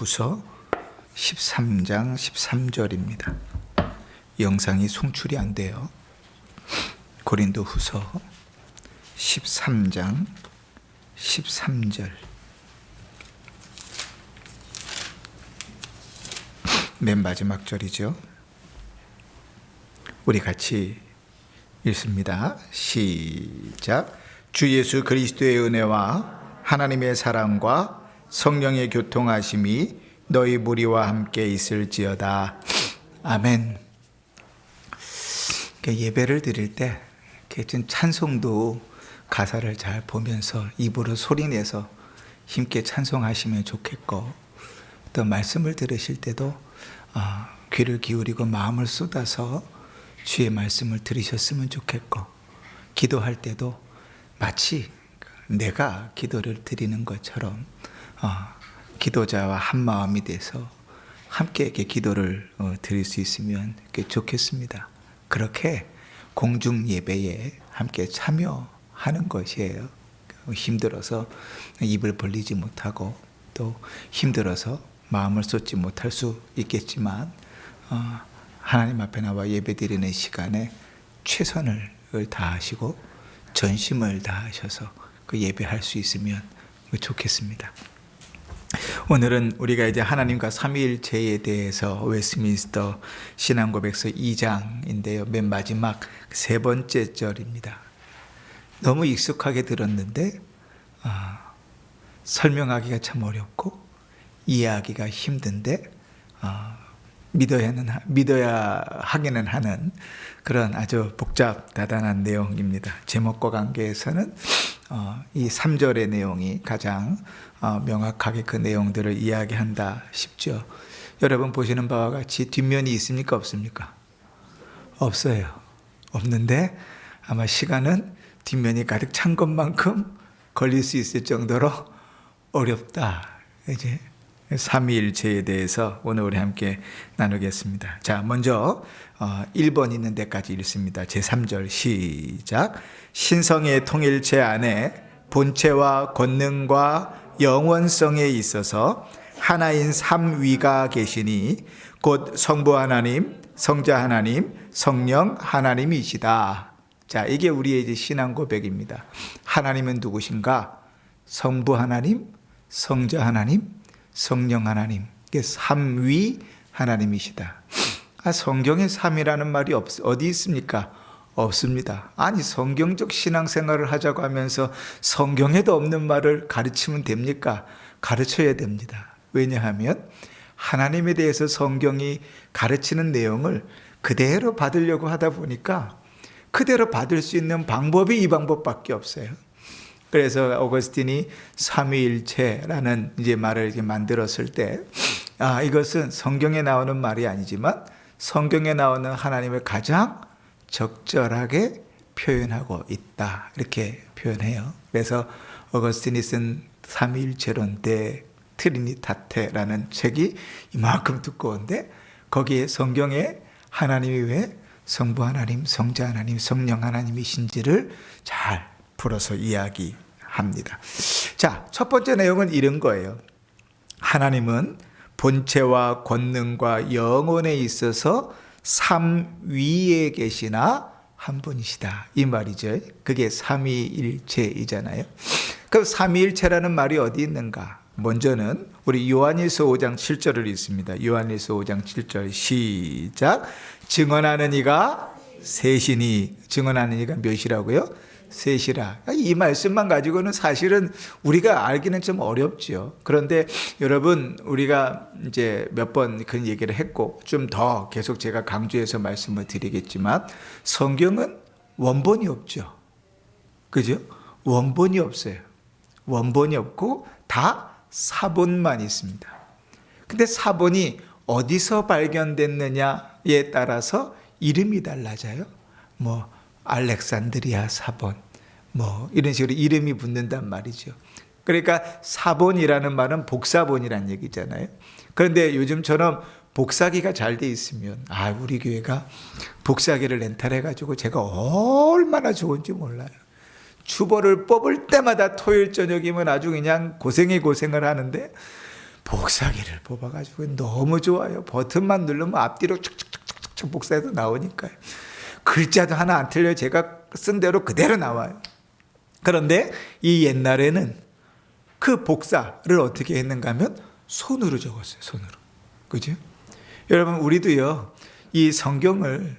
후서 13장 13절입니다. 영상이 송출이 안 돼요. 고린도 후서 13장 13절. 맨 마지막 절이죠. 우리 같이 읽습니다. 시작. 주 예수 그리스도의 은혜와 하나님의 사랑과 성령의 교통하심이 너희 무리와 함께 있을지어다. 아멘. 예배를 드릴 때 찬송도 가사를 잘 보면서 입으로 소리내서 힘께 찬송하시면 좋겠고, 또 말씀을 들으실 때도 귀를 기울이고 마음을 쏟아서 주의 말씀을 들으셨으면 좋겠고, 기도할 때도 마치 내가 기도를 드리는 것처럼 기도자와 한 마음이 돼서 함께 이렇게 기도를 드릴 수 있으면 좋겠습니다. 그렇게 공중 예배에 함께 참여하는 것이에요. 힘들어서 입을 벌리지 못하고 또 힘들어서 마음을 쏟지 못할 수 있겠지만 하나님 앞에 나와 예배 드리는 시간에 최선을 다하시고 전심을 다하셔서 그 예배할 수 있으면 좋겠습니다. 오늘은 우리가 이제 하나님과 삼위일체에 대해서 웨스트민스터 신앙고백서 2장인데요. 맨 마지막 세 번째 절입니다. 너무 익숙하게 들었는데 설명하기가 참 어렵고 이해하기가 힘든데 믿어야 하기는 하는 그런 아주 복잡다단한 내용입니다. 제목과 관계에서는 이 3절의 내용이 가장 명확하게 그 내용들을 이야기한다 싶죠. 여러분 보시는 바와 같이 뒷면이 있습니까? 없습니까? 없어요. 없는데 아마 시간은 뒷면이 가득 찬 것만큼 걸릴 수 있을 정도로 어렵다. 이제 삼위일체에 대해서 오늘 우리 함께 나누겠습니다. 자, 먼저 1번 있는 데까지 읽습니다. 제3절 시작. 신성의 통일체 안에 본체와 권능과 영원성에 있어서 하나인 삼위가 계시니 곧 성부 하나님, 성자 하나님, 성령 하나님이시다. 자, 이게 우리의 이제 신앙 고백입니다. 하나님은 누구신가? 성부 하나님, 성자 하나님, 성령 하나님, 이게 삼위 하나님이시다. 성경에 삼이라는 말이 어디 있습니까? 없습니다. 아니, 성경적 신앙생활을 하자고 하면서 성경에도 없는 말을 가르치면 됩니까? 가르쳐야 됩니다. 왜냐하면 하나님에 대해서 성경이 가르치는 내용을 그대로 받으려고 하다 보니까 그대로 받을 수 있는 방법이 이 방법밖에 없어요. 그래서 어거스틴이 삼위일체라는 이제 말을 이렇게 만들었을 때, 이것은 성경에 나오는 말이 아니지만 성경에 나오는 하나님을 가장 적절하게 표현하고 있다. 이렇게 표현해요. 그래서 어거스틴이 쓴 삼위일체론 데 트리니타테라는 책이 이만큼 두꺼운데 거기에 성경에 하나님이 왜 성부 하나님, 성자 하나님, 성령 하나님이신지를 잘 풀어서 이야기합니다. 자, 첫 번째 내용은 이런 거예요. 하나님은 본체와 권능과 영원에 있어서 삼위에 계시나 한 분이시다. 이 말이죠. 그게 삼위일체이잖아요. 그럼 삼위일체라는 말이 어디 있는가? 먼저는 우리 요한일서 5장 7절을 읽습니다. 요한일서 5장 7절 시작. 증언하는 이가 셋이니, 증언하는 이가 몇이라고요? 셋이라. 이 말씀만 가지고는 사실은 우리가 알기는 좀 어렵죠. 그런데 여러분, 우리가 이제 몇 번 그런 얘기를 했고 좀 더 계속 제가 강조해서 말씀을 드리겠지만 성경은 원본이 없죠. 그죠? 원본이 없어요. 원본이 없고 다 사본만 있습니다. 근데 사본이 어디서 발견됐느냐에 따라서 이름이 달라져요. 알렉산드리아 사본, 이런 식으로 이름이 붙는단 말이죠. 그러니까 사본이라는 말은 복사본이라는 얘기잖아요. 그런데 요즘처럼 복사기가 잘 돼 있으면, 우리 교회가 복사기를 렌탈해가지고 제가 얼마나 좋은지 몰라요. 주보를 뽑을 때마다 토요일 저녁이면 아주 그냥 고생을 하는데 복사기를 뽑아가지고 너무 좋아요. 버튼만 누르면 앞뒤로 촉촉촉촉촉 복사해서 나오니까요. 글자도 하나 안 틀려요. 제가 쓴 대로 그대로 나와요. 그런데 이 옛날에는 그 복사를 어떻게 했는가 하면 손으로 적었어요. 손으로. 그죠? 여러분, 우리도요, 이 성경을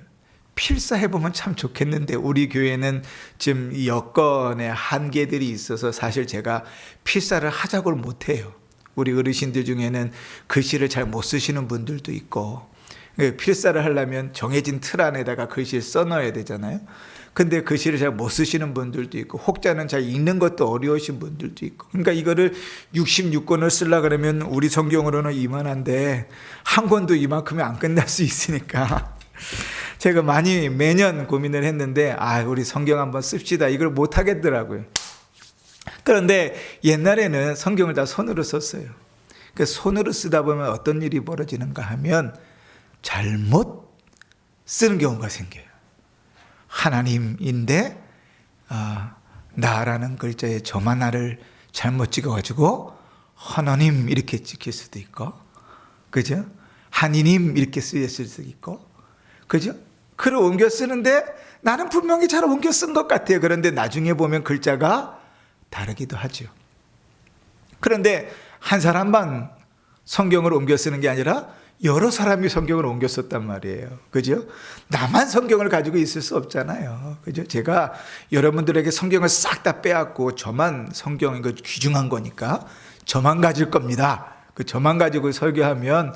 필사해보면 참 좋겠는데, 우리 교회는 지금 여건의 한계들이 있어서 사실 제가 필사를 하자고를 못해요. 우리 어르신들 중에는 글씨를 잘 못 쓰시는 분들도 있고, 필사를 하려면 정해진 틀 안에다가 글씨를 써넣어야 되잖아요. 근데 글씨를 잘 못 쓰시는 분들도 있고, 혹자는 잘 읽는 것도 어려우신 분들도 있고, 그러니까 이거를 66권을 쓰려고 그러면 우리 성경으로는 이만한데 한 권도 이만큼이 안 끝날 수 있으니까 제가 많이 매년 고민을 했는데, 우리 성경 한번 씁시다, 이걸 못 하겠더라고요. 그런데 옛날에는 성경을 다 손으로 썼어요. 그 손으로 쓰다 보면 어떤 일이 벌어지는가 하면 잘못 쓰는 경우가 생겨요. 하나님인데 나라는 글자에 점 하나를 잘못 찍어가지고 하나님 이렇게 찍힐 수도 있고, 그죠? 한이님 이렇게 쓰였을 수도 있고, 그죠? 글을 옮겨 쓰는데 나는 분명히 잘 옮겨 쓴 것 같아요. 그런데 나중에 보면 글자가 다르기도 하죠. 그런데 한 사람만 성경을 옮겨 쓰는 게 아니라 여러 사람이 성경을 옮겨 썼단 말이에요. 그죠? 나만 성경을 가지고 있을 수 없잖아요. 그죠? 제가 여러분들에게 성경을 싹 다 빼앗고 저만 성경, 이거 귀중한 거니까 저만 가질 겁니다. 그 저만 가지고 설교하면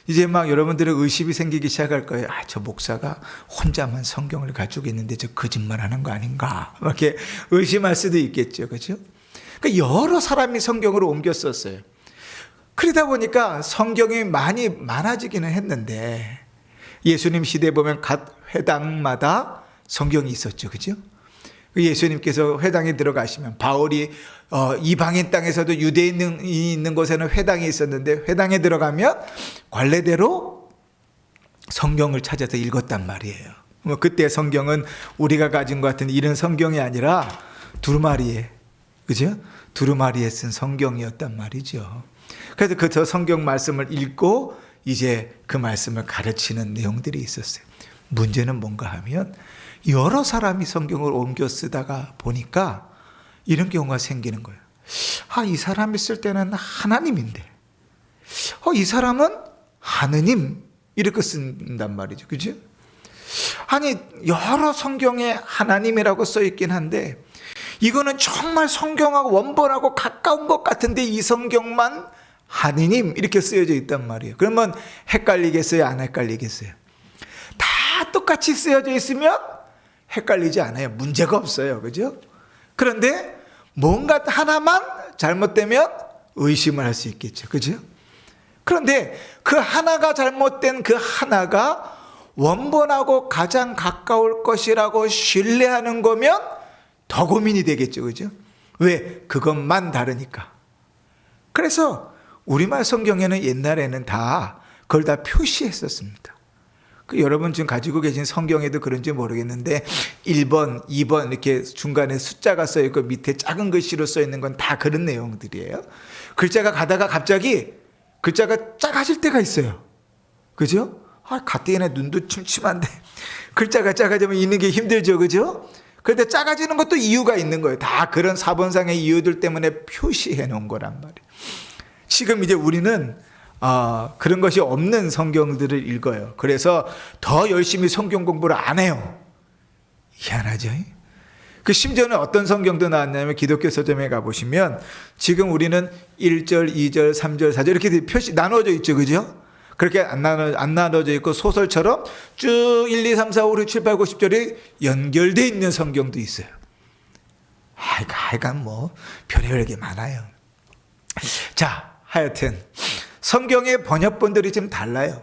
이제 막 여러분들의 의심이 생기기 시작할 거예요. 저 목사가 혼자만 성경을 가지고 있는데 저 거짓말 하는 거 아닌가? 이렇게 의심할 수도 있겠죠. 그죠? 그러니까 여러 사람이 성경을 옮겨 썼어요. 그러다 보니까 성경이 많아지기는 했는데, 예수님 시대에 보면 각 회당마다 성경이 있었죠. 그죠? 예수님께서 회당에 들어가시면, 바울이 이방인 땅에서도 유대인이 있는 곳에는 회당이 있었는데, 회당에 들어가면 관례대로 성경을 찾아서 읽었단 말이에요. 그때 성경은 우리가 가진 것 같은 이런 성경이 아니라 두루마리에, 그죠? 두루마리에 쓴 성경이었단 말이죠. 그래서 그 성경 말씀을 읽고 이제 그 말씀을 가르치는 내용들이 있었어요. 문제는 뭔가 하면 여러 사람이 성경을 옮겨 쓰다가 보니까 이런 경우가 생기는 거예요. 이 사람이 쓸 때는 하나님인데, 이 사람은 하느님 이렇게 쓴단 말이죠. 그죠? 아니, 여러 성경에 하나님이라고 써 있긴 한데 이거는 정말 성경하고 원본하고 가까운 것 같은데 이 성경만 하느님 이렇게 쓰여져 있단 말이에요. 그러면 헷갈리겠어요? 안 헷갈리겠어요? 다 똑같이 쓰여져 있으면 헷갈리지 않아요. 문제가 없어요. 그죠? 그런데 뭔가 하나만 잘못되면 의심을 할 수 있겠죠. 그죠? 그런데 그 하나가 잘못된 그 하나가 원본하고 가장 가까울 것이라고 신뢰하는 거면 더 고민이 되겠죠. 그죠? 왜? 그것만 다르니까. 그래서 우리말 성경에는 옛날에는 다 그걸 다 표시했었습니다. 여러분 지금 가지고 계신 성경에도 그런지 모르겠는데 1번, 2번 이렇게 중간에 숫자가 써 있고 밑에 작은 글씨로 써 있는 건 다 그런 내용들이에요. 글자가 가다가 갑자기 글자가 작아질 때가 있어요. 그죠? 가뜩이나 눈도 침침한데 글자가 작아지면 읽는 게 힘들죠. 그죠? 그런데 작아지는 것도 이유가 있는 거예요. 다 그런 사본상의 이유들 때문에 표시해 놓은 거란 말이에요. 지금 이제 우리는 그런 것이 없는 성경들을 읽어요. 그래서 더 열심히 성경 공부를 안 해요. 희한하죠? 심지어는 어떤 성경도 나왔냐면 기독교 서점에 가보시면 지금 우리는 1절, 2절, 3절, 4절 이렇게 표시 나눠져 있죠. 그죠? 그렇게 안 나눠져 있고 소설처럼 쭉 1, 2, 3, 4, 5, 6, 7, 8, 9, 10절이 연결되어 있는 성경도 있어요. 하여간 별의별 게 많아요. 자, 하여튼 성경의 번역본들이 좀 달라요.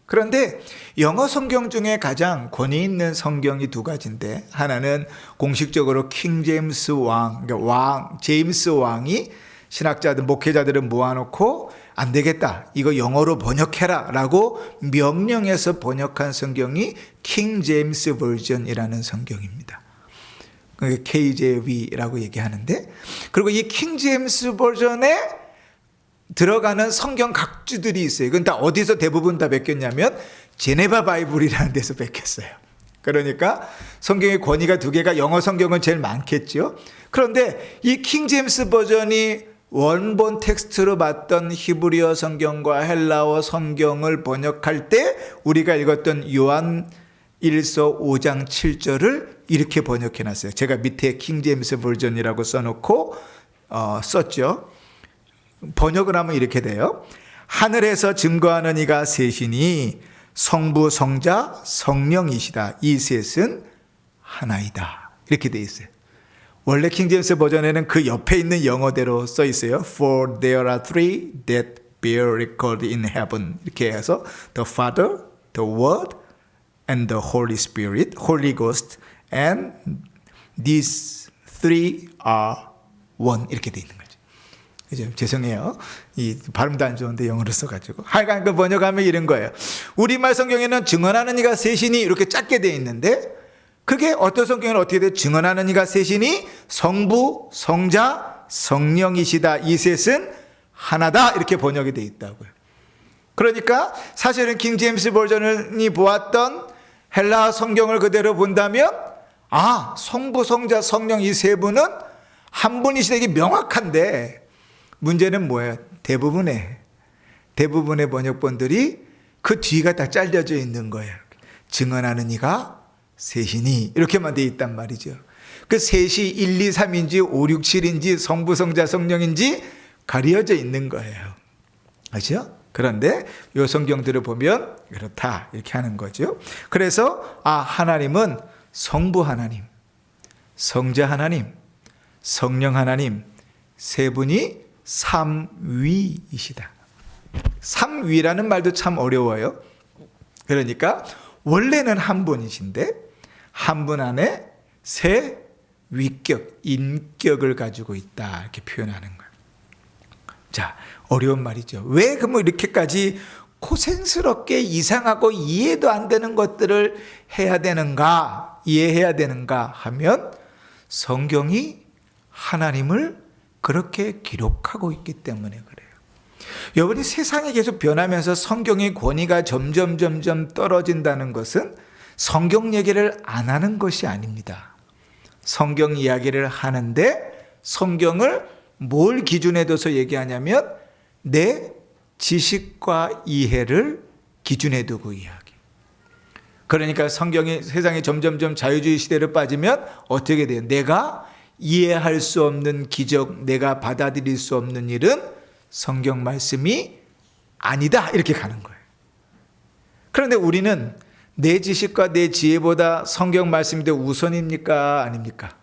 그런데 영어 성경 중에 가장 권위 있는 성경이 두 가지인데, 하나는 공식적으로 킹 제임스 그러니까 제임스 왕이 신학자들, 목회자들을 모아놓고 안 되겠다, 이거 영어로 번역해라 라고 명령해서 번역한 성경이 킹 제임스 버전이라는 성경입니다. KJV라고 얘기하는데, 그리고 이 킹 제임스 버전에 들어가는 성경 각주들이 있어요. 이건 다 어디서 대부분 다 베꼈냐면 제네바 바이블이라는 데서 베꼈어요. 그러니까 성경의 권위가 두 개가 영어 성경은 제일 많겠죠. 그런데 이 킹제임스 버전이 원본 텍스트로 봤던 히브리어 성경과 헬라어 성경을 번역할 때 우리가 읽었던 요한 1서 5장 7절을 이렇게 번역해 놨어요. 제가 밑에 킹제임스 버전이라고 써놓고 썼죠. 번역을 하면 이렇게 돼요. 하늘에서 증거하는 이가 셋이니 성부, 성자, 성령이시다. 이 셋은 하나이다. 이렇게 돼 있어요. 원래 킹제임스 버전에는 그 옆에 있는 영어대로 써 있어요. For there are three that bear record in heaven. 이렇게 해서 the Father, the Word, and the Holy Spirit, Holy Ghost, and these three are one. 이렇게 돼 있는 거죠. 그죠? 죄송해요. 이 발음도 안 좋은데 영어로 써가지고. 하여간 그 번역하면 이런 거예요. 우리말 성경에는 증언하는 이가 셋이니 이렇게 짧게 돼 있는데 그게 어떤 성경에는 어떻게 돼? 증언하는 이가 셋이니 성부, 성자, 성령이시다. 이 셋은 하나다. 이렇게 번역이 돼 있다고요. 그러니까 사실은 킹제임스 버전이 보았던 헬라 성경을 그대로 본다면 성부, 성자, 성령 이 세 분은 한 분이시다. 이게 명확한데 문제는 뭐예요? 대부분의 번역본들이 그 뒤가 다 잘려져 있는 거예요. 증언하는 이가 셋이니 이렇게만 돼 있단 말이죠. 그 셋이 1, 2, 3인지 5, 6, 7인지 성부, 성자, 성령인지 가려져 있는 거예요. 아시죠? 그런데 이 성경들을 보면 그렇다 이렇게 하는 거죠. 그래서 하나님은 성부 하나님, 성자 하나님, 성령 하나님 세 분이 삼위이시다. 삼위라는 말도 참 어려워요. 그러니까 원래는 한 분이신데 한 분 안에 세 위격, 인격을 가지고 있다 이렇게 표현하는 거예요. 자, 어려운 말이죠. 왜 그럼 이렇게까지 고생스럽게 이상하고 이해도 안 되는 것들을 해야 되는가, 이해해야 되는가 하면 성경이 하나님을 그렇게 기록하고 있기 때문에 그래요. 여러분이 세상이 계속 변하면서 성경의 권위가 점점 떨어진다는 것은 성경 얘기를 안 하는 것이 아닙니다. 성경 이야기를 하는데 성경을 뭘 기준에 둬서 얘기하냐면 내 지식과 이해를 기준에 두고 이야기. 그러니까 성경이 세상이 점점 자유주의 시대로 빠지면 어떻게 돼요? 내가 이해할 수 없는 기적, 내가 받아들일 수 없는 일은 성경 말씀이 아니다 이렇게 가는 거예요. 그런데 우리는 내 지식과 내 지혜보다 성경 말씀이 더 우선입니까? 아닙니까?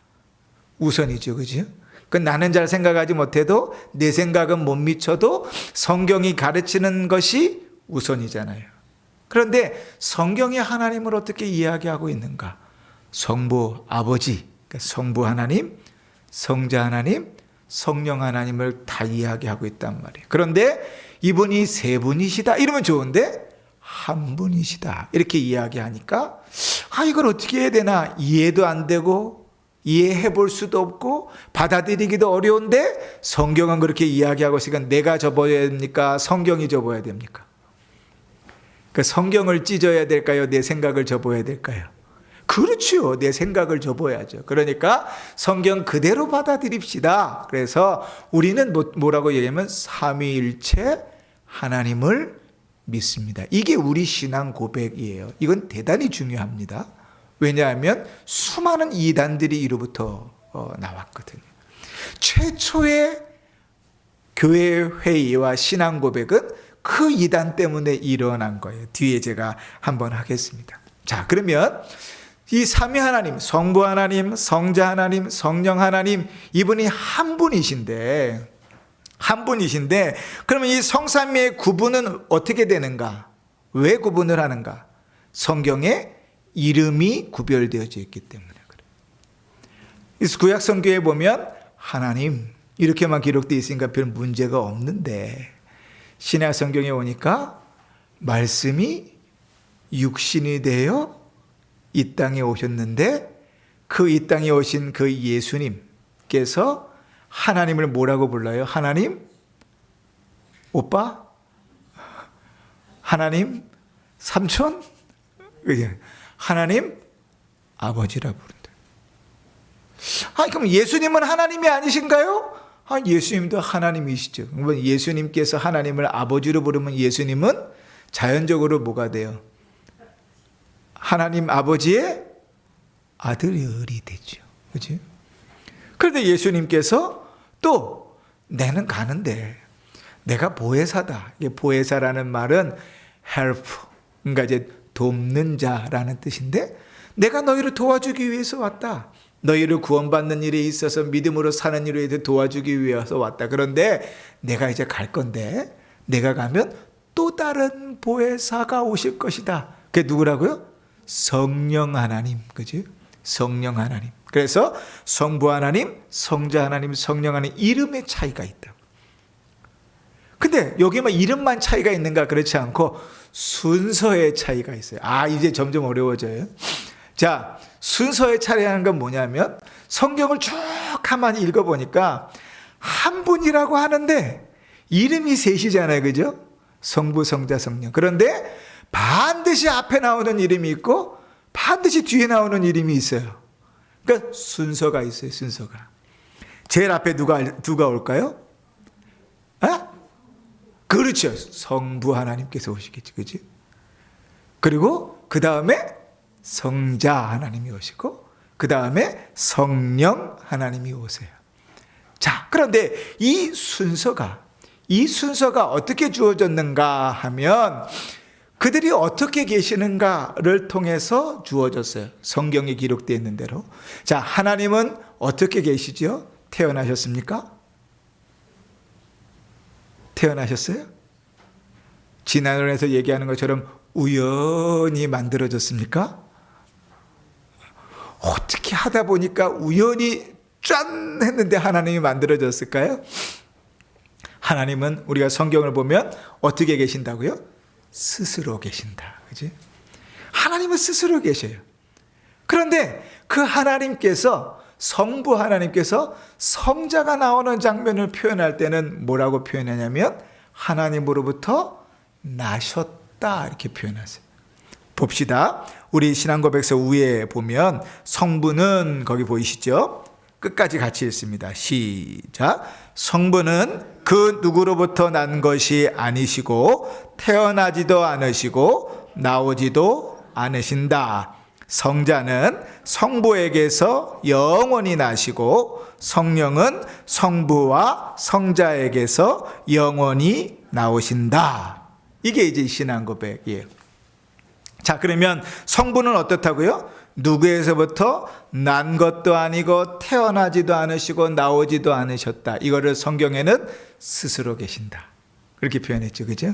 우선이죠. 그죠? 나는 잘 생각하지 못해도 내 생각은 못 미쳐도 성경이 가르치는 것이 우선이잖아요. 그런데 성경이 하나님을 어떻게 이야기하고 있는가? 성부 아버지, 그러니까 성부 하나님, 성자 하나님, 성령 하나님을 다 이야기하고 있단 말이에요. 그런데 이분이 세 분이시다 이러면 좋은데 한 분이시다 이렇게 이야기하니까 이걸 어떻게 해야 되나 이해도 안 되고 이해해 볼 수도 없고 받아들이기도 어려운데 성경은 그렇게 이야기하고 있으니까 내가 접어야 됩니까? 성경이 접어야 됩니까? 그 성경을 찢어야 될까요? 내 생각을 접어야 될까요? 그렇죠. 내 생각을 접어야죠. 그러니까 성경 그대로 받아들입시다. 그래서 우리는 뭐라고 얘기하면 삼위일체 하나님을 믿습니다. 이게 우리 신앙 고백이에요. 이건 대단히 중요합니다. 왜냐하면 수많은 이단들이 이로부터 나왔거든요. 최초의 교회 회의와 신앙 고백은 그 이단 때문에 일어난 거예요. 뒤에 제가 한번 하겠습니다. 자, 그러면 이 삼위 하나님, 성부 하나님, 성자 하나님, 성령 하나님 이분이 한 분이신데 그러면 이 성삼위의 구분은 어떻게 되는가? 왜 구분을 하는가? 성경에 이름이 구별되어져 있기 때문에 그래요. 구약 성경에 보면 하나님 이렇게만 기록되어 있으니까 별 문제가 없는데 신약 성경에 오니까 말씀이 육신이 되어 이 땅에 오셨는데 그 이 땅에 오신 그 예수님께서 하나님을 뭐라고 불러요? 하나님 오빠? 하나님? 삼촌? 하나님? 아버지라 부른다. 그럼 예수님은 하나님이 아니신가요? 예수님도 하나님이시죠. 예수님께서 하나님을 아버지로 부르면 예수님은 자연적으로 뭐가 돼요? 하나님 아버지의 아들이 되죠. 그렇지? 그런데 예수님께서 또 내는 가는데 내가 보혜사다. 이게 보혜사라는 말은 help, 그러니까 이제 돕는 자라는 뜻인데 내가 너희를 도와주기 위해서 왔다. 너희를 구원받는 일에 있어서 믿음으로 사는 일에 대해 도와주기 위해서 왔다. 그런데 내가 이제 갈 건데 내가 가면 또 다른 보혜사가 오실 것이다. 그게 누구라고요? 성령 하나님. 그지? 성령 하나님. 그래서 성부 하나님, 성자 하나님, 성령 하나님 이름의 차이가 있다. 근데 여기만 이름만 차이가 있는가? 그렇지 않고 순서의 차이가 있어요. 이제 점점 어려워져요. 자, 순서의 차이라는 건 뭐냐면 성경을 쭉 가만히 읽어보니까 한 분이라고 하는데 이름이 셋이잖아요. 그죠? 성부, 성자, 성령. 그런데 반드시 앞에 나오는 이름이 있고 반드시 뒤에 나오는 이름이 있어요. 그러니까 순서가 있어요. 순서가. 제일 앞에 누가 올까요? 그렇죠. 성부 하나님께서 오시겠죠. 그지? 그리고 그 다음에 성자 하나님이 오시고 그 다음에 성령 하나님이 오세요. 자, 그런데 이 순서가 어떻게 주어졌는가 하면 그들이 어떻게 계시는가를 통해서 주어졌어요. 성경에 기록되어 있는 대로. 자, 하나님은 어떻게 계시죠? 태어나셨습니까? 태어나셨어요? 지난번에서 얘기하는 것처럼 우연히 만들어졌습니까? 어떻게 하다 보니까 우연히 짠 했는데 하나님이 만들어졌을까요? 하나님은 우리가 성경을 보면 어떻게 계신다고요? 스스로 계신다. 그지? 하나님은 스스로 계셔요. 그런데 그 하나님께서 성부 하나님께서 성자가 나오는 장면을 표현할 때는 뭐라고 표현하냐면 하나님으로부터 나셨다 이렇게 표현하세요. 봅시다. 우리 신앙고백서 위에 보면 성부는 거기 보이시죠? 끝까지 같이 읽습니다. 시작. 성부는 그 누구로부터 난 것이 아니시고 태어나지도 않으시고 나오지도 않으신다. 성자는 성부에게서 영원히 나시고 성령은 성부와 성자에게서 영원히 나오신다. 이게 이제 신앙 고백이에요. 자, 그러면 성부는 어떻다고요? 누구에서부터 난 것도 아니고 태어나지도 않으시고 나오지도 않으셨다. 이거를 성경에는 스스로 계신다. 그렇게 표현했죠. 그죠?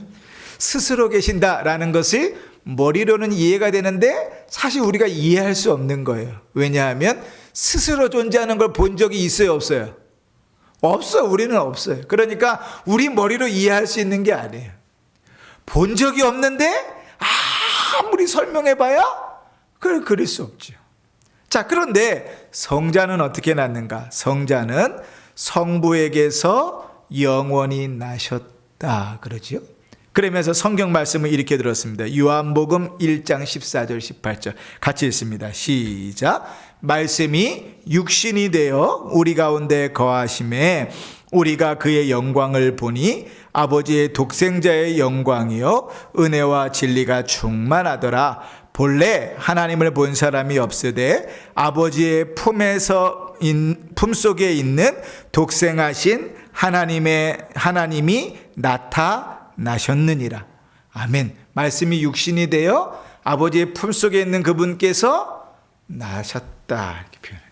스스로 계신다라는 것이 머리로는 이해가 되는데 사실 우리가 이해할 수 없는 거예요. 왜냐하면 스스로 존재하는 걸 본 적이 있어요, 없어요? 없어요. 우리는 없어요. 그러니까 우리 머리로 이해할 수 있는 게 아니에요. 본 적이 없는데 아무리 설명해봐야 그걸 그릴 수 없죠. 자, 그런데 성자는 어떻게 낳는가? 성자는 성부에게서 영원히 나셨다 그러죠. 그러면서 성경 말씀을 이렇게 들었습니다. 요한복음 1장 14절 18절 같이 읽습니다. 시작. 말씀이 육신이 되어 우리 가운데 거하심에 우리가 그의 영광을 보니 아버지의 독생자의 영광이요 은혜와 진리가 충만하더라. 본래 하나님을 본 사람이 없으되 아버지의 품속에 있는 독생하신 하나님이 나타나셨느니라. 아멘. 말씀이 육신이 되어 아버지의 품속에 있는 그분께서 나셨다 이렇게 표현해요.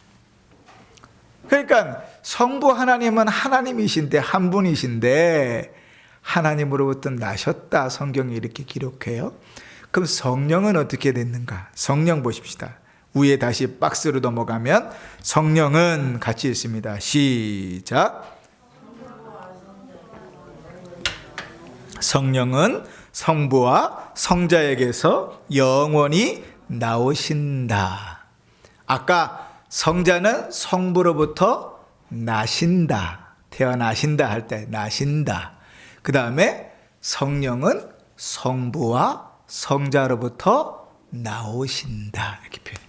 그러니까 성부 하나님은 하나님이신데 한 분이신데 하나님으로부터 나셨다 성경이 이렇게 기록해요. 그럼 성령은 어떻게 됐는가? 성령 보십시다. 위에 다시 박스로 넘어가면 성령은 같이 읽습니다. 시작. 성령은 성부와 성자에게서 영원히 나오신다. 아까 성자는 성부로부터 나신다. 태어나신다 할 때 나신다. 그 다음에 성령은 성부와 성자로부터 나오신다. 이렇게 표현해요.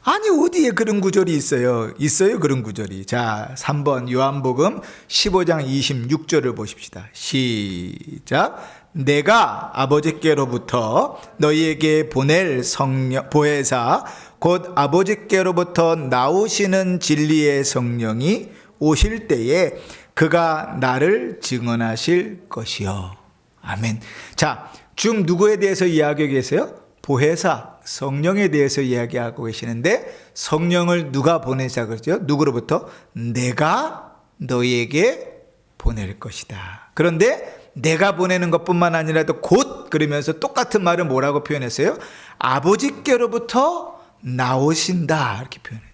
아니 어디에 그런 구절이 있어요? 있어요 그런 구절이. 자 3번 요한복음 15장 26절을 보십시다. 시작. 내가 아버지께로부터 너희에게 보낼 성령 보혜사 곧 아버지께로부터 나오시는 진리의 성령이 오실 때에 그가 나를 증언하실 것이요. 아멘. 자, 지금 누구에 대해서 이야기하고 계세요? 보혜사 성령에 대해서 이야기하고 계시는데 성령을 누가 보내자 그러죠? 누구로부터? 내가 너희에게 보낼 것이다. 그런데 내가 보내는 것뿐만 아니라도 곧 그러면서 똑같은 말을 뭐라고 표현했어요? 아버지께로부터 나오신다 이렇게 표현해요.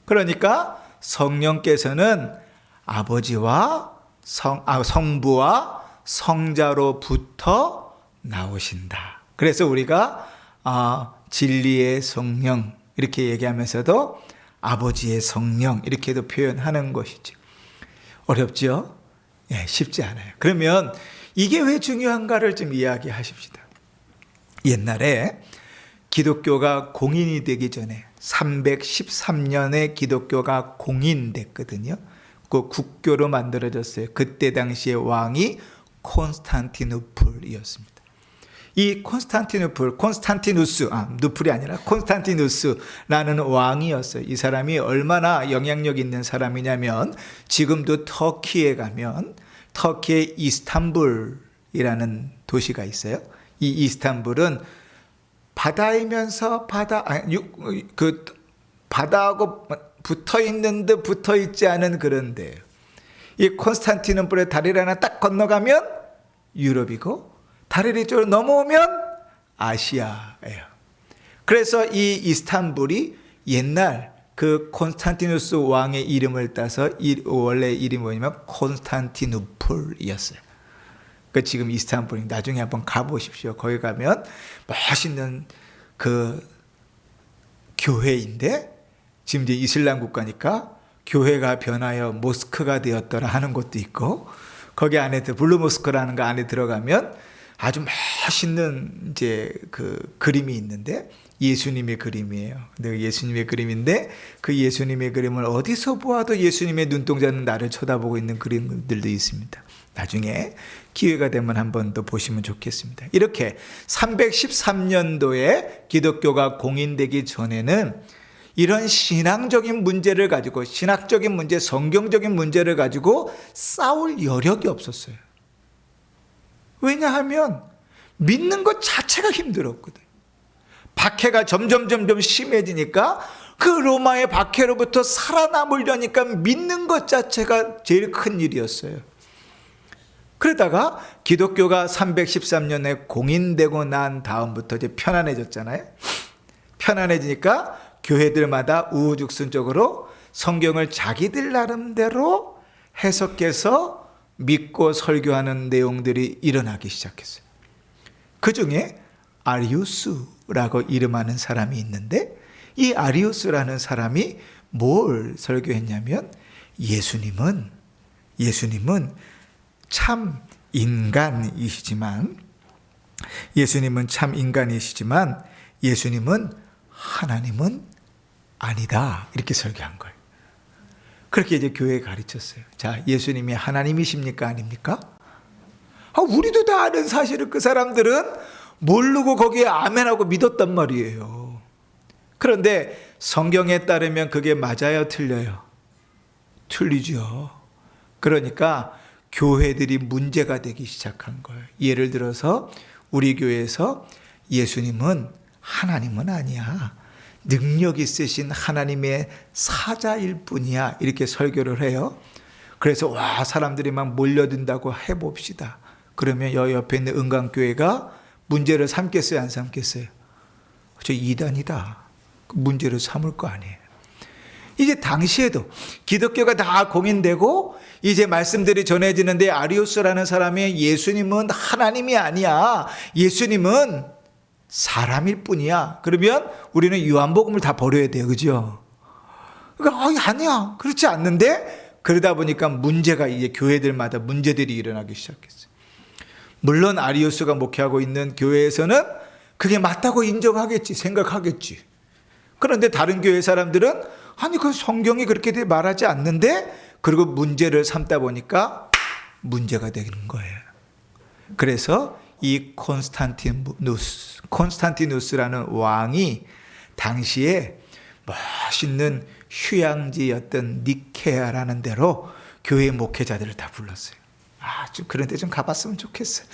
그러니까 성령께서는 아버지와 성부와 성자로부터 나오신다. 그래서 우리가 진리의 성령 이렇게 얘기하면서도 아버지의 성령 이렇게도 표현하는 것이죠. 어렵죠? 예, 쉽지 않아요. 그러면 이게 왜 중요한가를 좀 이야기하십시다. 옛날에 기독교가 공인이 되기 전에 313년에 기독교가 공인됐거든요. 그 국교로 만들어졌어요. 그때 당시의 왕이 콘스탄티누플이었습니다. 이 누플이 아니라 콘스탄티누스라는 왕이었어요. 이 사람이 얼마나 영향력 있는 사람이냐면 지금도 터키에 가면 터키의 이스탄불이라는 도시가 있어요. 이 이스탄불은 바다이면서 바다하고 붙어 있는 듯 붙어 있지 않은 그런 데예요. 이 콘스탄티누플의 다리를 하나 딱 건너가면 유럽이고 다리를 이쪽으로 넘어오면 아시아예요. 그래서 이 이스탄불이 옛날 그 콘스탄티누스 왕의 이름을 따서 원래 이름이 뭐냐면 콘스탄티누플이었어요. 그 지금 이스탄불이 나중에 한번 가보십시오. 거기 가면 멋있는 그 교회인데 지금 이제 이슬람 국가니까 교회가 변하여 모스크가 되었더라 하는 것도 있고 거기 안에 블루 모스크라는 거 안에 들어가면 아주 멋있는 이제 그 그림이 있는데 예수님의 그림이에요. 근데 예수님의 그림인데 그 예수님의 그림을 어디서 보아도 예수님의 눈동자는 나를 쳐다보고 있는 그림들도 있습니다. 나중에 기회가 되면 한번 더 보시면 좋겠습니다. 이렇게 313년도에 기독교가 공인되기 전에는 이런 신앙적인 문제를 가지고 신학적인 문제, 성경적인 문제를 가지고 싸울 여력이 없었어요. 왜냐하면 믿는 것 자체가 힘들었거든. 박해가 점점 심해지니까 그 로마의 박해로부터 살아남으려니까 믿는 것 자체가 제일 큰 일이었어요. 그러다가 기독교가 313년에 공인되고 난 다음부터 이제 편안해졌잖아요. 편안해지니까 교회들마다 우후죽순적으로 성경을 자기들 나름대로 해석해서 믿고 설교하는 내용들이 일어나기 시작했어요. 그 중에 아리우스라고 이름하는 사람이 있는데 이 아리우스라는 사람이 뭘 설교했냐면 예수님은 참 인간이시지만 예수님은 하나님은 아니다 이렇게 설교한 거예요. 그렇게 이제 교회에 가르쳤어요. 자, 예수님이 하나님이십니까? 아닙니까? 우리도 다 아는 사실을 그 사람들은 모르고 거기에 아멘하고 믿었단 말이에요. 그런데 성경에 따르면 그게 맞아요? 틀려요? 틀리죠. 그러니까 교회들이 문제가 되기 시작한 거예요. 예를 들어서 우리 교회에서 하나님은 아니야. 능력 있으신 하나님의 사자일 뿐이야. 이렇게 설교를 해요. 그래서 사람들이 막 몰려든다고 해봅시다. 그러면 옆에 있는 은강교회가 문제를 삼겠어요? 안 삼겠어요? 저 이단이다. 문제를 삼을 거 아니에요. 이제 당시에도 기독교가 다 공인되고 이제 말씀들이 전해지는데 아리우스라는 사람이 예수님은 하나님이 아니야. 예수님은 사람일 뿐이야. 그러면 우리는 요한복음을 다 버려야 돼요. 그죠? 그러니까 아니야. 그렇지 않는데 그러다 보니까 문제가 이제 교회들마다 문제들이 일어나기 시작했어요. 물론 아리우스가 목회하고 있는 교회에서는 그게 맞다고 인정하겠지, 생각하겠지. 그런데 다른 교회 사람들은 아니 그 성경이 그렇게 말하지 않는데, 그리고 문제를 삼다 보니까 문제가 되는 거예요. 그래서 이 콘스탄티누스라는 왕이 당시에 멋있는 휴양지였던 니케아라는 데로 교회 목회자들을 다 불렀어요. 좀 그런 데 좀 가봤으면 좋겠어요.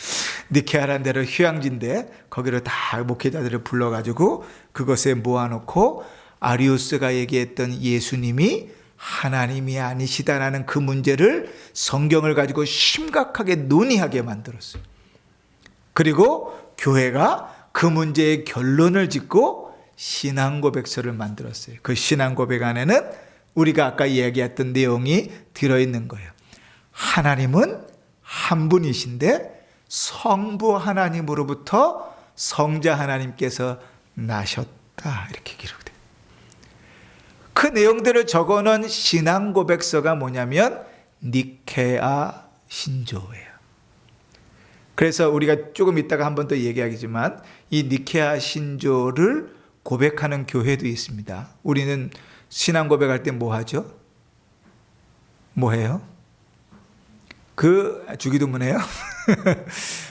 니케아라는 데로 휴양지인데 거기로 다 목회자들을 불러가지고 그것에 모아놓고 아리우스가 얘기했던 예수님이 하나님이 아니시다라는 그 문제를 성경을 가지고 심각하게 논의하게 만들었어요. 그리고 교회가 그 문제의 결론을 짓고 신앙고백서를 만들었어요. 그 신앙고백 안에는 우리가 아까 이야기했던 내용이 들어있는 거예요. 하나님은 한 분이신데 성부 하나님으로부터 성자 하나님께서 나셨다, 이렇게 기록돼요. 그 내용들을 적어놓은 신앙고백서가 뭐냐면 니케아 신조예요. 그래서 우리가 조금 이따가 한 번 더 얘기하겠지만 이 니케아 신조를 고백하는 교회도 있습니다. 우리는 신앙 고백할 때 뭐 하죠? 뭐 해요? 주기도문 해요?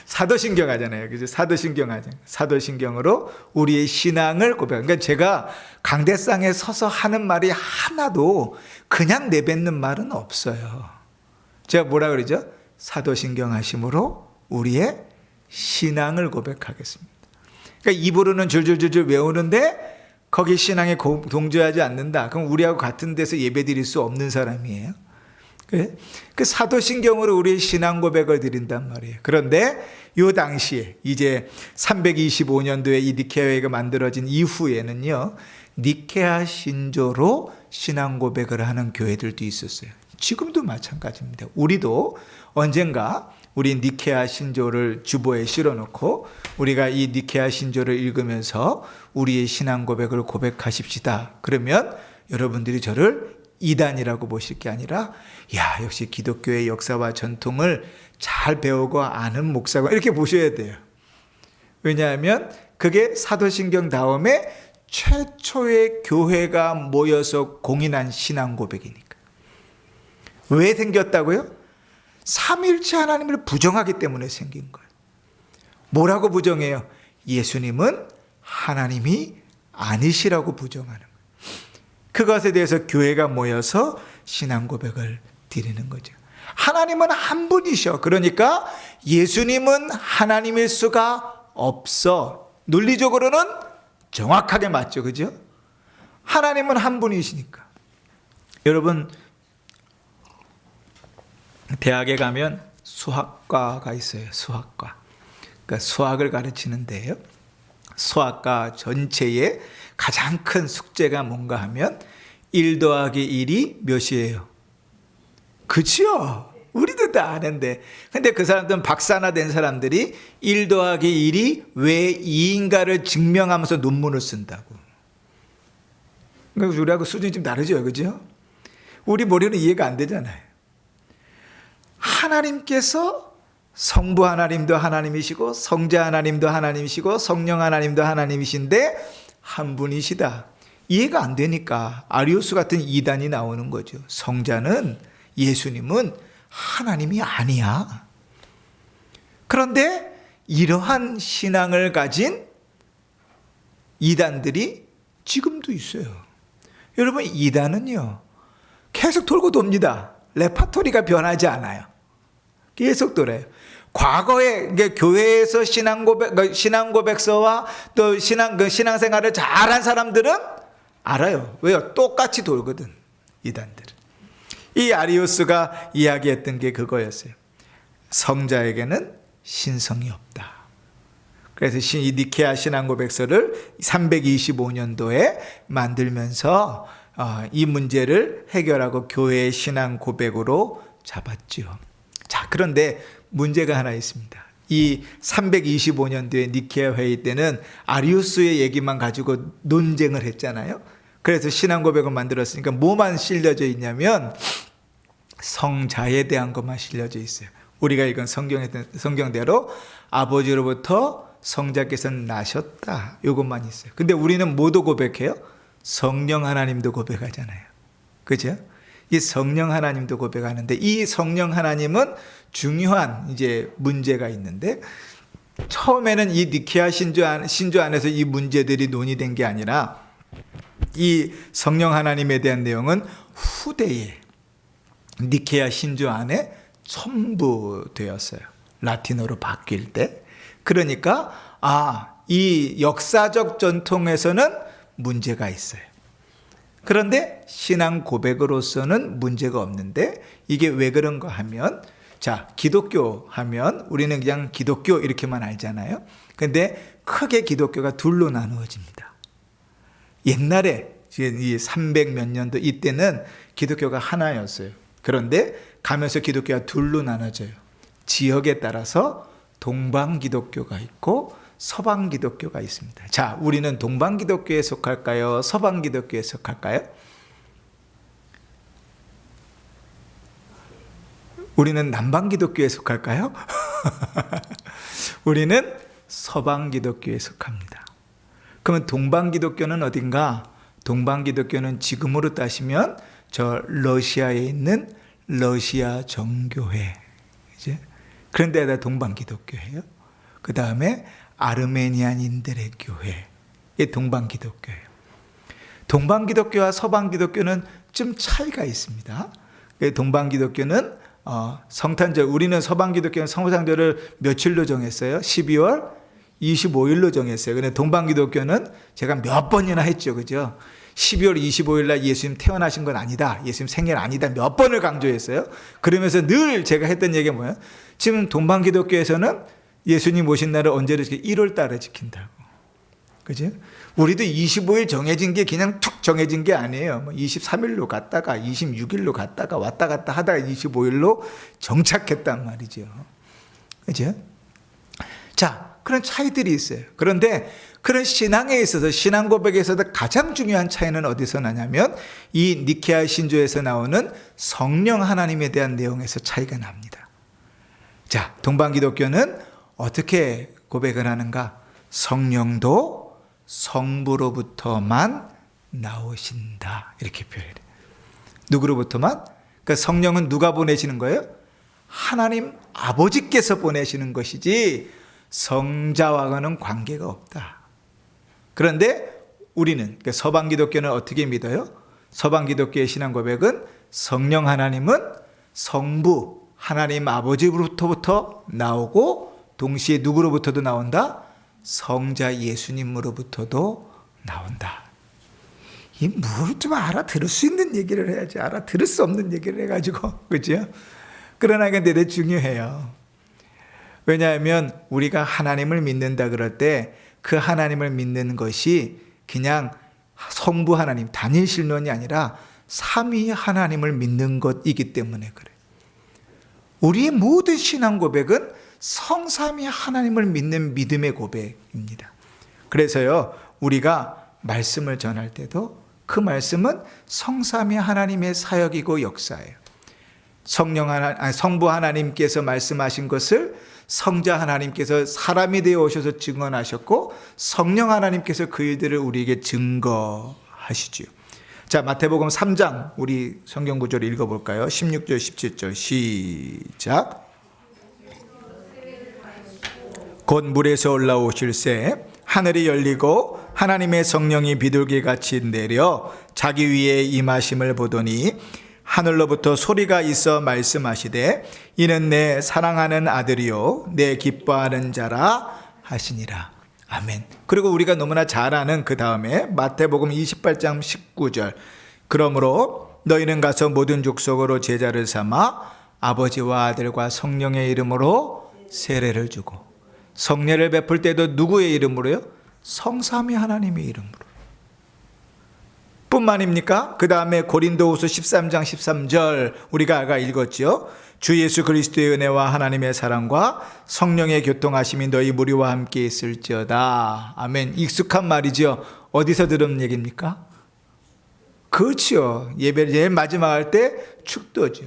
사도신경 하잖아요. 그죠? 사도신경 하잖아요. 사도신경으로 우리의 신앙을 고백해요. 그러니까 제가 강대상에 서서 하는 말이 하나도 그냥 내뱉는 말은 없어요. 제가 뭐라 그러죠? 사도신경 하심으로 우리의 신앙을 고백하겠습니다. 그러니까 입으로는 줄줄줄줄 외우는데 거기 신앙에 동조하지 않는다. 그럼 우리하고 같은 데서 예배 드릴 수 없는 사람이에요. 그 사도신경으로 우리의 신앙 고백을 드린단 말이에요. 그런데 이 당시에 이제 325년도에 이 니케아회가 만들어진 이후에는요, 니케아 신조로 신앙 고백을 하는 교회들도 있었어요. 지금도 마찬가지입니다. 우리도 언젠가 우리 니케아 신조를 주보에 실어놓고 우리가 이 니케아 신조를 읽으면서 우리의 신앙 고백을 고백하십시다. 그러면 여러분들이 저를 이단이라고 보실 게 아니라, 야, 역시 기독교의 역사와 전통을 잘 배우고 아는 목사가, 이렇게 보셔야 돼요. 왜냐하면 그게 사도신경 다음에 최초의 교회가 모여서 공인한 신앙 고백이니까. 왜 생겼다고요? 삼위일체 하나님을 부정하기 때문에 생긴 거예요. 뭐라고 부정해요? 예수님은 하나님이 아니시라고 부정하는 거예요. 그것에 대해서 교회가 모여서 신앙 고백을 드리는 거죠. 하나님은 한 분이셔. 그러니까 예수님은 하나님일 수가 없어. 논리적으로는 정확하게 맞죠. 그죠? 하나님은 한 분이시니까. 여러분, 대학에 가면 수학과가 있어요. 수학과. 그러니까 수학을 가르치는데요. 수학과 전체의 가장 큰 숙제가 뭔가 하면 1 더하기 1이 몇이에요? 그죠? 우리도 다 아는데. 근데 그 사람들은 박사나 된 사람들이 1 더하기 1이 왜 2인가를 증명하면서 논문을 쓴다고. 그러니까 우리하고 수준이 좀 다르죠. 그죠? 우리 머리는 이해가 안 되잖아요. 하나님께서 성부 하나님도 하나님이시고 성자 하나님도 하나님이시고 성령 하나님도 하나님이신데 한 분이시다. 이해가 안 되니까 아리우스 같은 이단이 나오는 거죠. 성자는, 예수님은 하나님이 아니야. 그런데 이러한 신앙을 가진 이단들이 지금도 있어요. 여러분, 이단은요 계속 돌고 돕니다. 레파토리가 변하지 않아요. 계속 돌아요. 과거에 교회에서 신앙고백서와 또 신앙생활을 잘한 사람들은 알아요. 왜요? 똑같이 돌거든, 이단들은. 이 아리우스가 이야기했던 게 그거였어요. 성자에게는 신성이 없다. 그래서 이 니케아 신앙고백서를 325년도에 만들면서 이 문제를 해결하고 교회의 신앙고백으로 잡았죠. 자, 그런데 문제가 하나 있습니다. 이 325년도에 니케아 회의 때는 아리우스의 얘기만 가지고 논쟁을 했잖아요. 그래서 신앙 고백을 만들었으니까 뭐만 실려져 있냐면 성자에 대한 것만 실려져 있어요. 우리가 읽은 성경대로 아버지로부터 성자께서 나셨다, 이것만 있어요. 근데 우리는 뭐도 고백해요? 성령 하나님도 고백하잖아요. 그죠? 이 성령 하나님도 고백하는데, 이 성령 하나님은 중요한 이제 문제가 있는데, 처음에는 이 니케아 신조 안에서 이 문제들이 논의된 게 아니라, 이 성령 하나님에 대한 내용은 후대에 니케아 신조 안에 첨부되었어요. 라틴어로 바뀔 때. 그러니까 이 역사적 전통에서는 문제가 있어요. 그런데 신앙 고백으로서는 문제가 없는데, 이게 왜 그런가 하면, 자, 기독교 하면 우리는 그냥 기독교 이렇게만 알잖아요. 근데 크게 기독교가 둘로 나누어집니다. 옛날에 이 300 몇 년도 이때는 기독교가 하나였어요. 그런데 가면서 기독교가 둘로 나눠져요. 지역에 따라서 동방 기독교가 있고 서방 기독교가 있습니다. 자, 우리는 동방 기독교에 속할까요? 서방 기독교에 속할까요? 우리는 남방 기독교에 속할까요? 우리는 서방 기독교에 속합니다. 그러면 동방 기독교는 어딘가? 동방 기독교는 지금으로 따시면 저 러시아에 있는 러시아 정교회, 이제 그런 데다 동방 기독교예요. 그 다음에 아르메니안인들의 교회, 이게 동방 기독교예요. 동방 기독교와 서방 기독교는 좀 차이가 있습니다. 동방 기독교는 성탄절, 우리는 서방 기독교는 성탄절을 며칠로 정했어요? 12월 25일로 정했어요. 근데 동방 기독교는 제가 몇 번이나 했죠, 그죠? 12월 25일 날 예수님 태어나신 건 아니다, 예수님 생일 아니다, 몇 번을 강조했어요. 그러면서 늘 제가 했던 얘기가 뭐예요? 지금 동방 기독교에서는 예수님 오신 날을 언제를 지켜? 1월 달에 지킨다고. 그죠? 우리도 25일 정해진 게 그냥 툭 정해진 게 아니에요. 23일로 갔다가 26일로 갔다가 왔다 갔다 하다가 25일로 정착했단 말이죠. 그죠? 자, 그런 차이들이 있어요. 그런데 그런 신앙에 있어서, 신앙 고백에서도 가장 중요한 차이는 어디서 나냐면, 이 니케아 신조에서 나오는 성령 하나님에 대한 내용에서 차이가 납니다. 자, 동방 기독교는 어떻게 고백을 하는가? 성령도 성부로부터만 나오신다, 이렇게 표현해요. 누구로부터만? 그러니까 성령은 누가 보내시는 거예요? 하나님 아버지께서 보내시는 것이지 성자와는 관계가 없다. 그런데 우리는, 그러니까 서방 기독교는 어떻게 믿어요? 서방 기독교의 신앙 고백은 성령 하나님은 성부 하나님 아버지로부터 나오고, 동시에 누구로부터도 나온다? 성자 예수님으로부터도 나온다. 이 뭘 좀 알아들을 수 있는 얘기를 해야지, 알아들을 수 없는 얘기를 해가지고, 그죠? 그러나 이게 되게 중요해요. 왜냐하면 우리가 하나님을 믿는다 그럴 때 그 하나님을 믿는 것이 그냥 성부 하나님, 단일신론이 아니라 삼위 하나님을 믿는 것이기 때문에 그래요. 우리의 모든 신앙 고백은 성삼위 하나님을 믿는 믿음의 고백입니다. 그래서요, 우리가 말씀을 전할 때도 그 말씀은 성삼위 하나님의 사역이고 역사예요. 성부 하나님께서 말씀하신 것을 성자 하나님께서 사람이 되어 오셔서 증언하셨고, 성령 하나님께서 그 일들을 우리에게 증거하시지요. 자, 마태복음 3장 우리 성경 구절을 읽어볼까요? 16절 17절 시작. 곧 물에서 올라오실새 하늘이 열리고 하나님의 성령이 비둘기같이 내려 자기 위에 임하심을 보더니 하늘로부터 소리가 있어 말씀하시되 이는 내 사랑하는 아들이요 내 기뻐하는 자라 하시니라. 아멘. 그리고 우리가 너무나 잘 아는 그 다음에 마태복음 28장 19절 그러므로 너희는 가서 모든 족속으로 제자를 삼아 아버지와 아들과 성령의 이름으로 세례를 주고, 성례를 베풀 때도 누구의 이름으로요? 성삼위 하나님의 이름으로. 뿐만입니까? 그 다음에 고린도후서 13장 13절 우리가 아까 읽었죠. 주 예수 그리스도의 은혜와 하나님의 사랑과 성령의 교통하심이 너희 무리와 함께 있을지어다. 아멘. 익숙한 말이죠. 어디서 들은 얘기입니까? 그렇죠. 예배 마지막 할 때 축도죠.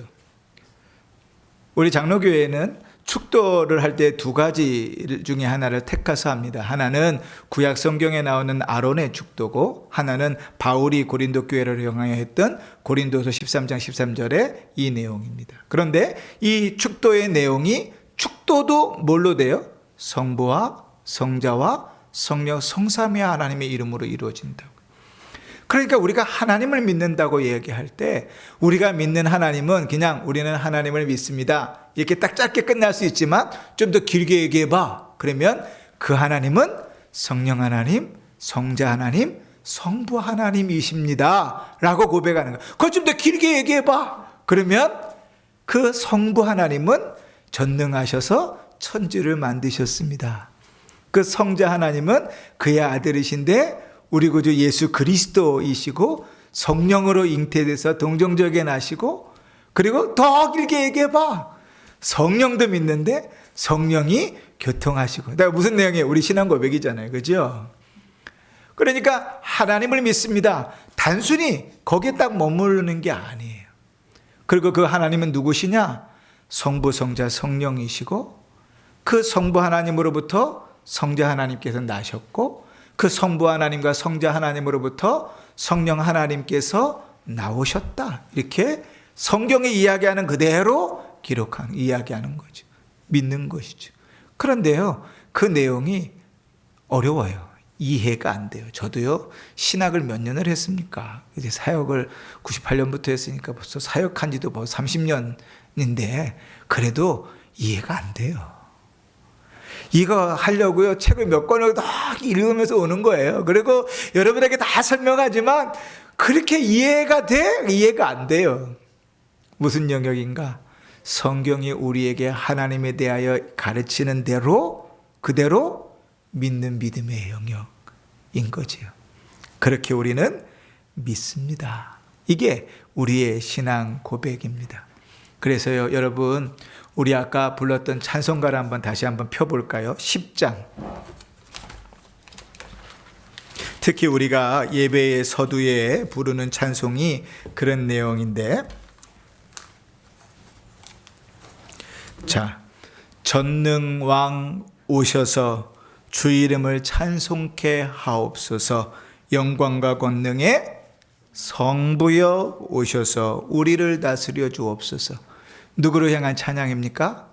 우리 장로교회는 축도를 할 때 두 가지 중에 하나를 택해서 합니다. 하나는 구약 성경에 나오는 아론의 축도고, 하나는 바울이 고린도 교회를 향하여 했던 고린도서 13장 13절의 이 내용입니다. 그런데 이 축도의 내용이, 축도도 뭘로 돼요? 성부와 성자와 성령, 성삼위 하나님의 이름으로 이루어진다고. 그러니까 우리가 하나님을 믿는다고 얘기할 때, 우리가 믿는 하나님은 그냥 우리는 하나님을 믿습니다, 이렇게 딱 짧게 끝날 수 있지만 좀 더 길게 얘기해봐. 그러면 그 하나님은 성령 하나님, 성자 하나님, 성부 하나님이십니다 라고 고백하는 거예요. 그걸 좀 더 길게 얘기해봐. 그러면 그 성부 하나님은 전능하셔서 천지를 만드셨습니다. 그 성자 하나님은 그의 아들이신데 우리 구주 예수 그리스도이시고, 성령으로 잉태돼서 동정적에 나시고, 그리고 더 길게 얘기해봐. 성령도 믿는데 성령이 교통하시고. 내가 무슨 내용이에요? 우리 신앙 고백이잖아요. 그죠? 그러니까 하나님을 믿습니다. 단순히 거기에 딱 머무르는 게 아니에요. 그리고 그 하나님은 누구시냐? 성부, 성자, 성령이시고, 그 성부 하나님으로부터 성자 하나님께서 나셨고, 그 성부 하나님과 성자 하나님으로부터 성령 하나님께서 나오셨다. 이렇게 성경이 이야기하는 그대로 이야기하는 거죠. 믿는 것이죠. 그런데요, 그 내용이 어려워요. 이해가 안 돼요. 저도요, 신학을 몇 년을 했습니까? 이제 사역을 98년부터 했으니까 벌써 사역한 지도 30년인데, 그래도 이해가 안 돼요. 이거 하려고요, 책을 몇 권을 딱 읽으면서 오는 거예요. 그리고 여러분에게 다 설명하지만 그렇게 이해가 돼? 이해가 안 돼요. 무슨 영역인가? 성경이 우리에게 하나님에 대하여 가르치는 대로 그대로 믿는 믿음의 영역인 거지요. 그렇게 우리는 믿습니다. 이게 우리의 신앙 고백입니다. 그래서요, 여러분, 우리 아까 불렀던 찬송가를 다시 한번 펴볼까요? 10장. 특히 우리가 예배의 서두에 부르는 찬송이 그런 내용인데, 자, 전능왕 오셔서 주 이름을 찬송케 하옵소서. 영광과 권능의 성부여 오셔서 우리를 다스려 주옵소서. 누구를 향한 찬양입니까?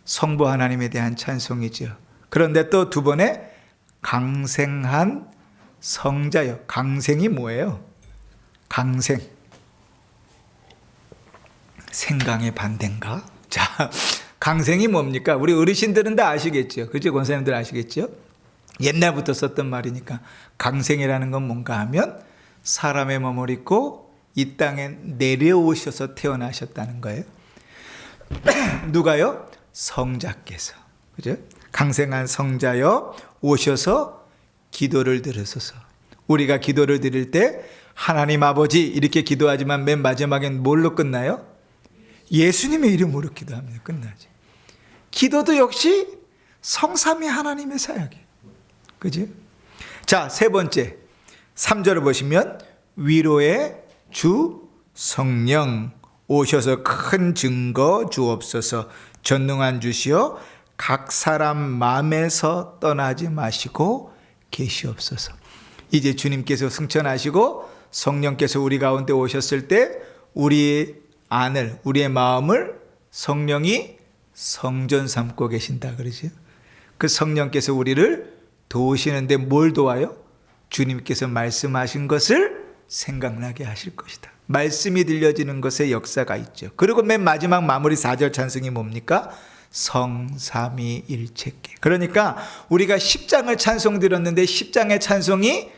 성부 하나님에 대한 찬송이죠. 그런데 또 두 번에 강생한 성자여. 강생이 뭐예요? 강생. 생강의 반대인가? 자, 강생이 뭡니까? 우리 어르신들은 다 아시겠죠? 그죠? 권사님들 아시겠죠? 옛날부터 썼던 말이니까. 강생이라는 건 뭔가 하면 사람의 몸을 입고 이 땅에 내려오셔서 태어나셨다는 거예요. 누가요? 성자께서. 그죠? 강생한 성자여 오셔서 기도를 들으소서. 우리가 기도를 드릴 때 하나님 아버지 이렇게 기도하지만 맨 마지막엔 뭘로 끝나요? 예수님의 이름으로 기도하면 끝나죠. 기도도 역시 성삼위 하나님의 사역이에요. 그죠? 자, 세 번째 3절을 보시면 위로의 주 성령 오셔서 큰 증거 주옵소서. 전능한 주시여 각 사람 마음에서 떠나지 마시고 계시옵소서. 이제 주님께서 승천하시고 성령께서 우리 가운데 오셨을 때 우리의 안을, 우리의 마음을 성령이 성전 삼고 계신다 그러죠. 그 성령께서 우리를 도우시는데 뭘 도와요? 주님께서 말씀하신 것을 생각나게 하실 것이다. 말씀이 들려지는 것에 역사가 있죠. 그리고 맨 마지막 마무리 4절 찬송이 뭡니까? 성삼위일체께. 그러니까 우리가 10장을 찬송 드렸는데 10장의 찬송이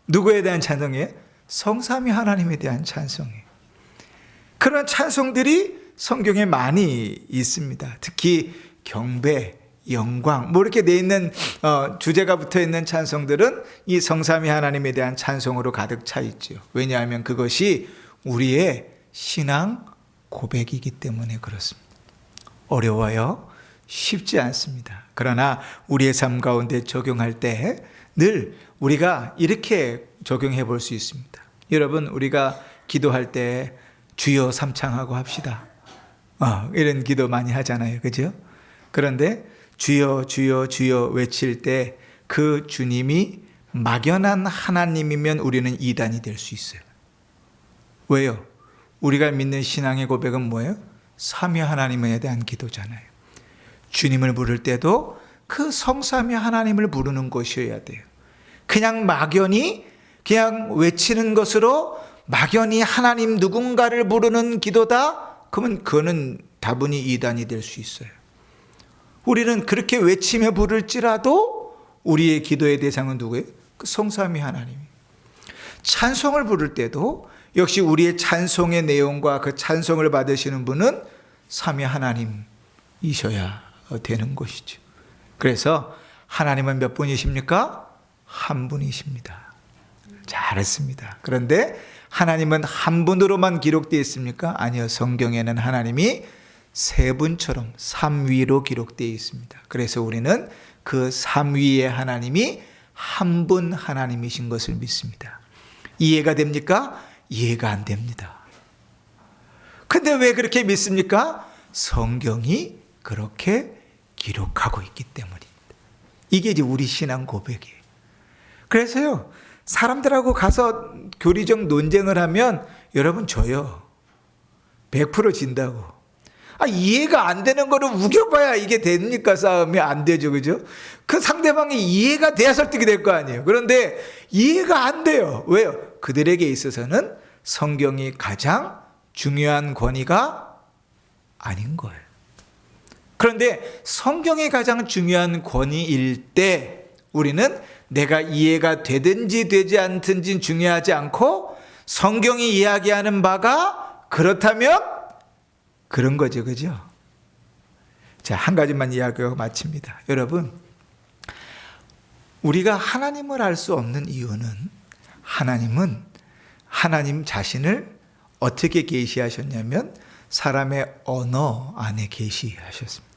누구에 대한 찬송이에요? 성삼위 하나님에 대한 찬송이에요. 그런 찬송들이 성경에 많이 있습니다. 특히 경배, 영광 뭐 이렇게 돼 있는 주제가 붙어 있는 찬송들은 이 성삼위 하나님에 대한 찬송으로 가득 차 있죠. 왜냐하면 그것이 우리의 신앙 고백이기 때문에 그렇습니다. 어려워요. 쉽지 않습니다. 그러나 우리의 삶 가운데 적용할 때 늘 우리가 이렇게 적용해 볼 수 있습니다. 여러분, 우리가 기도할 때 주여 삼창하고 합시다. 이런 기도 많이 하잖아요. 그죠? 그런데 주여 주여 주여 외칠 때 그 주님이 막연한 하나님이면 우리는 이단이 될 수 있어요. 왜요? 우리가 믿는 신앙의 고백은 뭐예요? 삼위 하나님에 대한 기도잖아요. 주님을 부를 때도 그 성삼위 하나님을 부르는 것이어야 돼요. 그냥 막연히 그냥 외치는 것으로 막연히 하나님 누군가를 부르는 기도다? 그러면 그거는 다분히 이단이 될 수 있어요. 우리는 그렇게 외치며 부를지라도 우리의 기도의 대상은 누구예요? 그 성삼위 하나님. 찬송을 부를 때도 역시 우리의 찬송의 내용과 그 찬송을 받으시는 분은 삼위 하나님이셔야 되는 것이죠. 그래서 하나님은 몇 분이십니까? 한 분이십니다. 잘했습니다. 그런데 하나님은 한 분으로만 기록되어 있습니까? 아니요. 성경에는 하나님이 세 분처럼 삼위로 기록되어 있습니다. 그래서 우리는 그 삼위의 하나님이 한 분 하나님이신 것을 믿습니다. 이해가 됩니까? 이해가 안 됩니다. 근데 왜 그렇게 믿습니까? 성경이 그렇게 기록하고 있기 때문입니다. 이게 이제 우리 신앙 고백이에요. 그래서요, 사람들하고 가서 교리적 논쟁을 하면 여러분 져요. 100% 진다고. 이해가 안 되는 거를 우겨봐야 이게 됩니까? 싸움이 안 되죠. 그죠? 그 상대방이 이해가 돼야 설득이 될 거 아니에요. 그런데 이해가 안 돼요. 왜요? 그들에게 있어서는 성경이 가장 중요한 권위가 아닌 거예요. 그런데 성경이 가장 중요한 권위일 때 우리는 내가 이해가 되든지 되지 않든지 중요하지 않고 성경이 이야기하는 바가 그렇다면 그런 거죠. 그죠? 자, 한 가지만 이야기하고 마칩니다. 여러분, 우리가 하나님을 알 수 없는 이유는 하나님은 하나님 자신을 어떻게 계시하셨냐면 사람의 언어 안에 계시하셨습니다.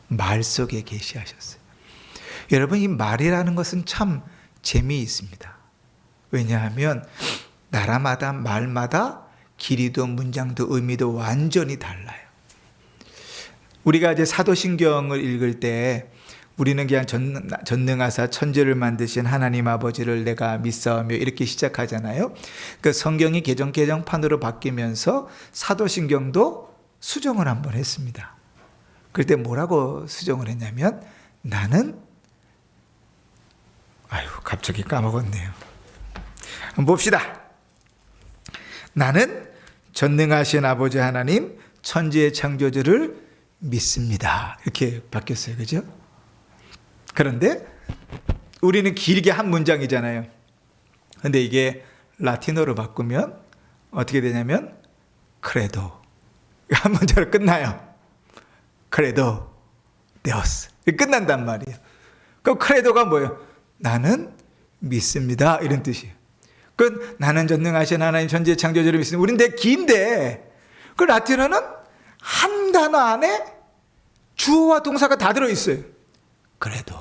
말 속에 계시하셨어요. 여러분, 이 말이라는 것은 참 재미있습니다. 왜냐하면 나라마다 말마다 길이도 문장도 의미도 완전히 달라요. 우리가 이제 사도신경을 읽을 때 우리는 그냥 전능하사 천지를 만드신 하나님 아버지를 내가 믿사오며 이렇게 시작하잖아요. 그 성경이 개정판으로 바뀌면서 사도신경도 수정을 한번 했습니다. 그때 뭐라고 수정을 했냐면 나는 갑자기 까먹었네요. 한번 봅시다. 나는 전능하신 아버지 하나님 천지의 창조주를 믿습니다. 이렇게 바뀌었어요. 그죠? 그런데 우리는 길게 한 문장이잖아요. 근데 이게 라틴어로 바꾸면 어떻게 되냐면 크레도. 한 문장으로 끝나요. 크레도 데오스. 끝난단 말이에요. 그럼 크레도가 뭐예요? 나는 믿습니다. 이런 뜻이에요. 그 나는 전능하신 하나님 천지의 창조주를 믿습니다. 우린 되게 긴데 그 라틴어는 한 단어 안에 주어와 동사가 다 들어있어요. 그래도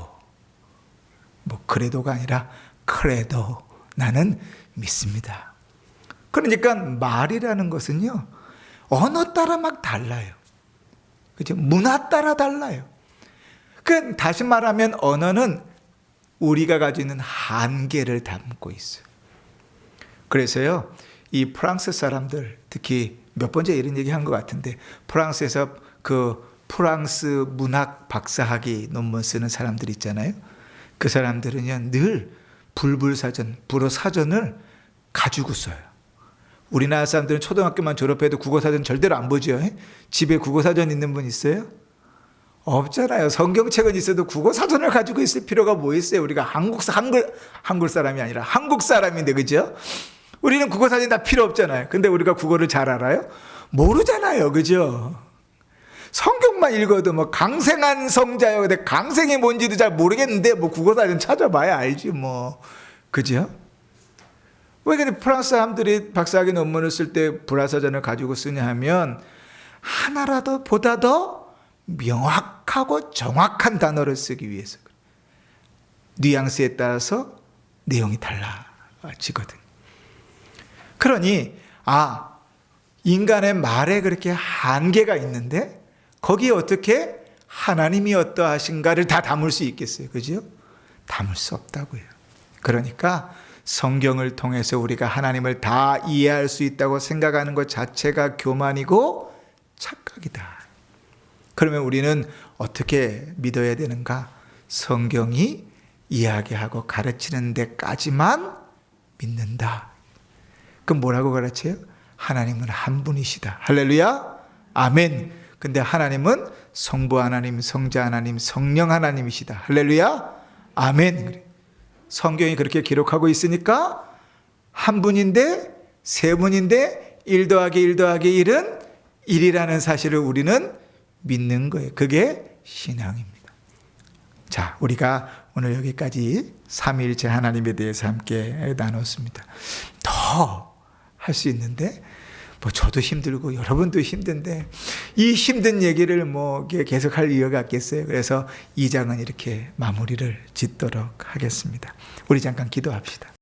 그래도가 아니라 크레도 나는 믿습니다. 그러니까 말이라는 것은요 언어 따라 막 달라요. 그렇죠? 문화 따라 달라요. 그 다시 말하면 언어는 우리가 가지고 있는 한계를 담고 있어요. 그래서요, 이 프랑스 사람들, 특히 몇 번째 이런 얘기 한 것 같은데, 프랑스에서 그 프랑스 문학 박사학위 논문 쓰는 사람들 있잖아요. 그 사람들은요, 늘 불사전, 불어 사전을 가지고 써요. 우리나라 사람들은 초등학교만 졸업해도 국어사전 절대로 안 보죠. 집에 국어사전 있는 분 있어요? 없잖아요. 성경책은 있어도 국어사전을 가지고 있을 필요가 뭐 있어요? 우리가 한국 사람이 아니라 한국 사람인데, 그죠? 우리는 국어사전이 다 필요 없잖아요. 근데 우리가 국어를 잘 알아요? 모르잖아요. 그죠? 성경만 읽어도 뭐 강생한 성자요. 근데 강생이 뭔지도 잘 모르겠는데 뭐 국어사전 찾아봐야 알지 뭐. 그죠? 왜 근데 프랑스 사람들이 박사학위 논문을 쓸 때 불화사전을 가지고 쓰냐 하면 하나라도 보다 더 명확하고 정확한 단어를 쓰기 위해서. 뉘앙스에 따라서 내용이 달라지거든. 그러니 인간의 말에 그렇게 한계가 있는데 거기에 어떻게 하나님이 어떠하신가를 다 담을 수 있겠어요? 그죠? 담을 수 없다고요. 그러니까 성경을 통해서 우리가 하나님을 다 이해할 수 있다고 생각하는 것 자체가 교만이고 착각이다. 그러면 우리는 어떻게 믿어야 되는가? 성경이 이야기하고 가르치는 데까지만 믿는다. 그럼 뭐라고 가르쳐요? 하나님은 한 분이시다. 할렐루야. 아멘. 근데 하나님은 성부 하나님, 성자 하나님, 성령 하나님이시다. 할렐루야. 아멘. 성경이 그렇게 기록하고 있으니까 한 분인데 세 분인데 1 더하기 1 더하기 1은 1이라는 사실을 우리는 믿는 거예요. 그게 신앙입니다. 자, 우리가 오늘 여기까지 삼위일체 하나님에 대해서 함께 나눴습니다. 더 할 수 있는데 뭐 저도 힘들고 여러분도 힘든데 이 힘든 얘기를 뭐 계속 할 이유가 있겠어요. 그래서 2장은 이렇게 마무리를 짓도록 하겠습니다. 우리 잠깐 기도합시다.